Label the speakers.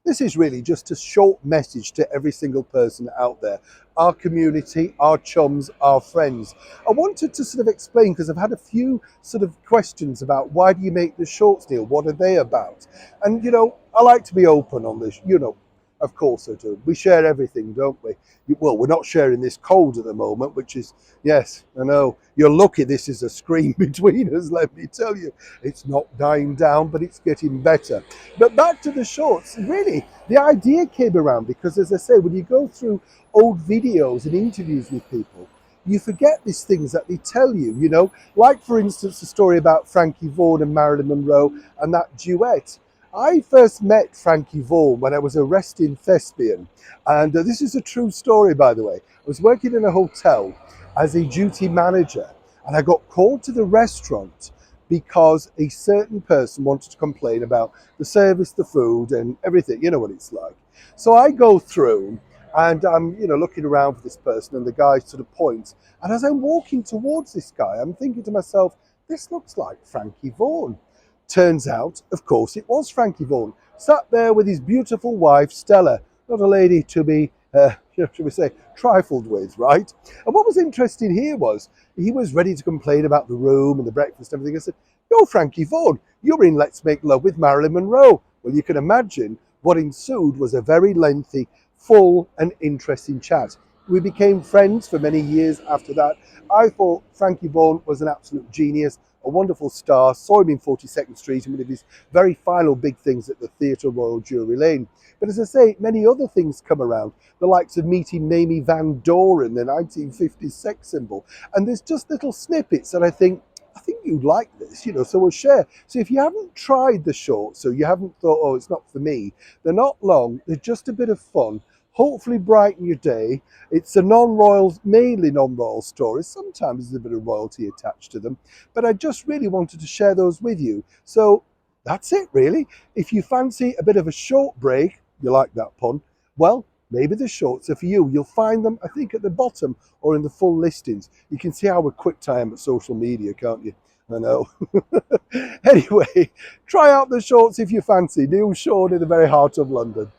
Speaker 1: This is really just a short message to every single person out there, our community, our chums, our friends. I wanted to sort of explain, because I've had a few sort of questions about why do you make the shorts, Neil? What are they about? And, I like to be open on this, of course I do. We share everything, don't we? Well, we're not sharing this cold at the moment, which is, yes, I know. You're lucky this is a screen between us, let me tell you. It's not dying down, but it's getting better. But back to the shorts, really, the idea came around because, as I say, when you go through old videos and interviews with people, you forget these things that they tell you, like, for instance, the story about Frankie Vaughan and Marilyn Monroe and that duet. I first met Frankie Vaughan when I was a resting thespian. And this is a true story, by the way. I was working in a hotel as a duty manager, and I got called to the restaurant because a certain person wanted to complain about the service, the food, and everything. You know what it's like. So I go through, and I'm, looking around for this person, and the guy sort of points. And as I'm walking towards this guy, I'm thinking to myself, this looks like Frankie Vaughan. Turns out, of course, it was Frankie Vaughan, sat there with his beautiful wife, Stella. Not a lady to be, shall we say, trifled with, right? And what was interesting here was he was ready to complain about the room and the breakfast and everything. I said, you're Frankie Vaughan. You're in Let's Make Love with Marilyn Monroe. Well, you can imagine what ensued was a very lengthy, full and interesting chat. We became friends for many years after that. I thought Frankie Vaughan was an absolute genius, a wonderful star. Saw him in 42nd Street and one of his very final big things at the Theatre Royal Drury Lane. But as I say, many other things come around, the likes of meeting Mamie Van Doren, the 1950s sex symbol. And there's just little snippets that I think you'd like this, so we'll share. So if you haven't tried the shorts, so you haven't thought, oh, it's not for me, they're not long, they're just a bit of fun. Hopefully brighten your day. It's a mainly non-royal story. Sometimes there's a bit of royalty attached to them, but I just really wanted to share those with you. So that's it, really. If you fancy a bit of a short break, you like that pun, well, maybe the shorts are for you. You'll find them, I think, at the bottom or in the full listings. You can see how we're quick time at social media, can't you? I know. Anyway, try out the shorts if you fancy. Neil Sean in the very heart of London.